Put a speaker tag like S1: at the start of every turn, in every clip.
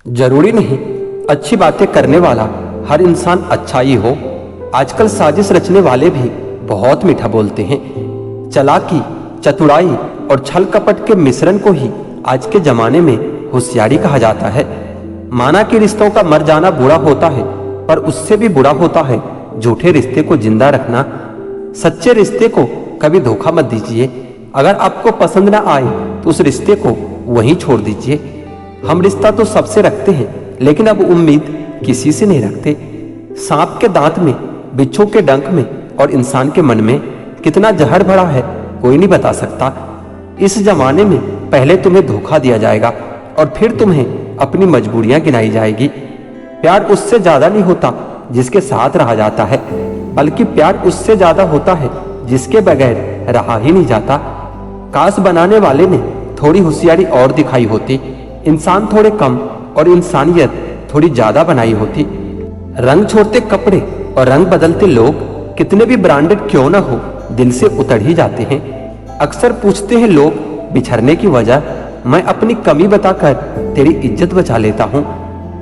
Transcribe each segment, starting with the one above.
S1: जरूरी नहीं अच्छी बातें करने वाला हर इंसान अच्छा ही हो। आजकल साजिश रचने वाले भी बहुत मीठा बोलते हैं। चालाकी, चतुराई और छल कपट के मिश्रण को ही आज के जमाने में होशियारी कहा जाता है। माना कि रिश्तों का मर जाना बुरा होता है, पर उससे भी बुरा होता है झूठे रिश्ते को जिंदा रखना। सच्चे रिश्ते को कभी धोखा मत दीजिए। अगर आपको पसंद ना आए तो उस रिश्ते को वहीं छोड़ दीजिए। हम रिश्ता तो सबसे रखते हैं, लेकिन अब उम्मीद किसी से नहीं रखते। सांप के दांत में, बिच्छू के डंक में और इंसान के मन में कितना जहर भरा है कोई नहीं बता सकता। इस जमाने में पहले तुम्हें धोखा दिया जाएगा और फिर तुम्हें अपनी मजबूरियां गिनाई जाएगी। प्यार उससे ज्यादा नहीं होता जिसके साथ रहा जाता है, बल्कि प्यार उससे ज्यादा होता है जिसके बगैर रहा ही नहीं जाता। काश बनाने वाले ने थोड़ी होशियारी और दिखाई होती, इंसान थोड़े कम और इंसानियत थोड़ी ज्यादा बनाई होती। रंग छोड़ते कपड़े और रंग बदलते लोग कितने भी ब्रांडेड क्यों ना हो, दिल से उतर ही जाते हैं। अक्सर पूछते हैं लोग बिछड़ने की वजह, मैं अपनी कमी बताकर तेरी इज्जत बचा लेता हूँ।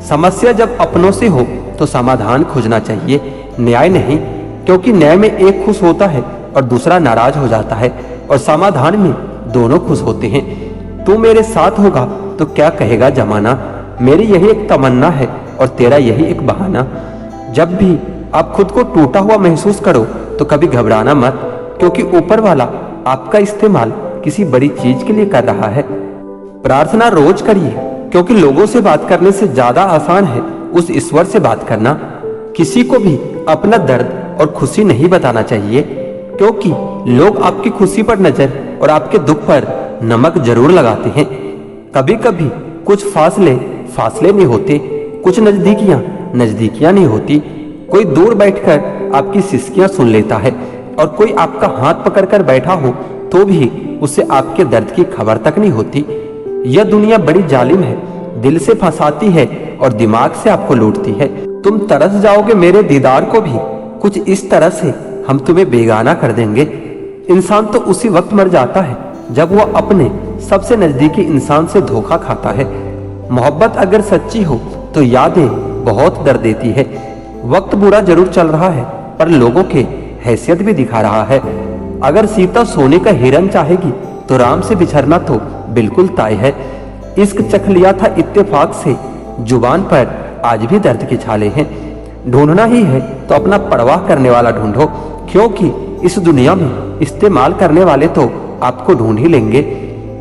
S1: समस्या जब अपनों से हो तो समाधान खोजना चाहिए, न्याय नहीं, क्योंकि न्याय में एक खुश होता है और दूसरा नाराज हो जाता है, और समाधान में दोनों खुश होते हैं। तू मेरे साथ होगा तो क्या कहेगा जमाना, मेरी यही एक तमन्ना है और तेरा यही एक बहाना। जब भी आप खुद को टूटा हुआ महसूस करो तो कभी घबराना मत, क्योंकि ऊपर वाला आपका इस्तेमाल किसी बड़ी चीज के लिए कर रहा है। प्रार्थना रोज करिए, क्योंकि लोगों से बात करने से ज्यादा आसान है उस ईश्वर से बात करना। किसी को भी अपना दर्द और खुशी नहीं बताना चाहिए, क्योंकि लोग आपकी खुशी पर नजर और आपके दुख पर नमक जरूर लगाते हैं। कभी कभी कुछ फासले नहीं होते, कुछ नजदीकियां नहीं होती। कोई दूर बैठकर आपकी सिसकियां सुन लेता है, और कोई आपका हाथ पकड़कर बैठा हो तो भी उसे आपके दर्द की खबर तक नहीं होती। यह दुनिया बड़ी जालिम है, दिल से फंसाती है और दिमाग से आपको लूटती है। तुम तरस जाओगे मेरे दीदार को भी, कुछ इस तरह से हम तुम्हें बेगाना कर देंगे। इंसान तो उसी वक्त मर जाता है जब वह अपने सबसे नजदीकी इंसान से धोखा खाता है। मोहब्बत अगर सच्ची हो तो यादें बहुत दर्द देती है। वक्त बुरा जरूर चल रहा है, पर लोगों के हैसियत भी दिखा रहा है। अगर सीता सोने का हिरन चाहेगी तो राम से बिछड़ना तो बिल्कुल तय है। इश्क चख लिया था इत्तेफाक से, जुबान पर आज भी दर्द के छाले हैं। ढूंढना ही है तो अपना परवाह करने वाला ढूंढो, क्योंकि इस दुनिया में इस्तेमाल करने वाले तो आपको ढूंढ ही लेंगे।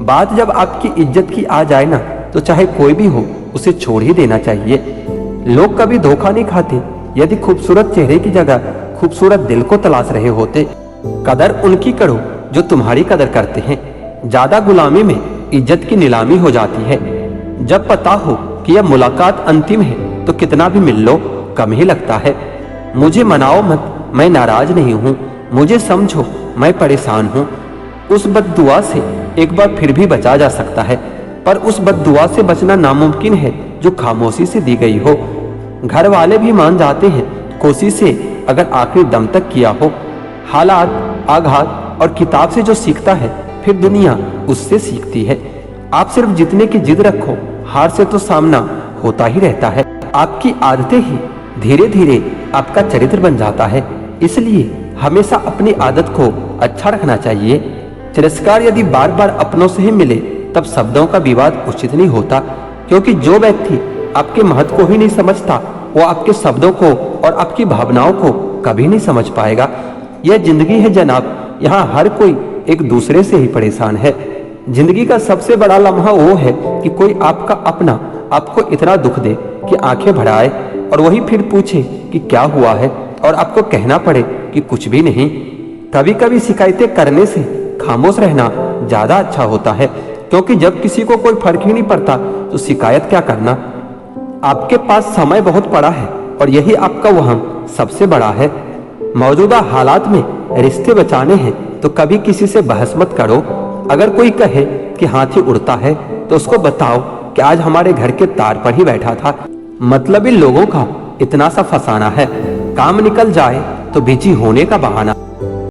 S1: बात जब आपकी इज्जत की आ जाए ना, तो चाहे कोई भी हो उसे छोड़ ही देना चाहिए। लोग कभी धोखा नहीं खाते। यदि खूबसूरत चेहरे की जगह खूबसूरत दिल को तलाश रहे होते। कदर उनकी करो जो तुम्हारी कदर करते हैं। ज्यादा गुलामी में इज्जत की नीलामी हो जाती है। जब पता हो कि यह मुलाकात अंतिम है तो कितना भी मिल लो कम ही लगता है। मुझे मनाओ मत, मैं नाराज नहीं हूँ, मुझे समझो मैं परेशान हूँ। उस बद्दुआ से एक बार फिर भी बचा जा सकता है, पर उस बद्दुआ से बचना नामुमकिन है जो खामोशी से दी गई हो। घर वाले भी मान जाते हैं कोशिश से अगर आखिरी दम तक किया हो। हालात, आघात और किताब से जो सीखता है फिर दुनिया उससे सीखती है। आप सिर्फ जीतने की जिद रखो, हार से तो सामना होता ही रहता है। आपकी आदतें ही धीरे धीरे आपका चरित्र बन जाता है, इसलिए हमेशा अपनी आदत को अच्छा रखना चाहिए। तिरस्कार यदि बार बार अपनों से ही मिले तब शब्दों का विवाद उचित नहीं होता, क्योंकि जो व्यक्ति आपके महत्व को ही नहीं समझता वो आपके शब्दों को और आपकी भावनाओं को कभी नहीं समझ पाएगा। यह जिंदगी है जनाब, यहाँ हर कोई एक दूसरे से ही परेशान है। जिंदगी का सबसे बड़ा लम्हा वो है कि कोई आपका अपना आपको इतना दुख दे कि आंखें भराए, और वही फिर पूछे कि क्या हुआ है, और आपको कहना पड़े कि कुछ भी नहीं। कभी कभी शिकायतें करने से खामोश रहना ज्यादा अच्छा होता है, क्योंकि जब किसी को कोई फर्क ही नहीं पड़ता तो शिकायत क्या करना। आपके पास समय बहुत पड़ा है और यही आपका वहम सबसे बड़ा है। मौजूदा हालात में रिश्ते बचाने हैं तो कभी किसी से बहस मत करो। अगर कोई कहे कि हाथी उड़ता है तो उसको बताओ कि आज हमारे घर के तार पर ही बैठा था। मतलबी लोगों का इतना सा फसाना है, काम निकल जाए तो बिजी होने का बहाना।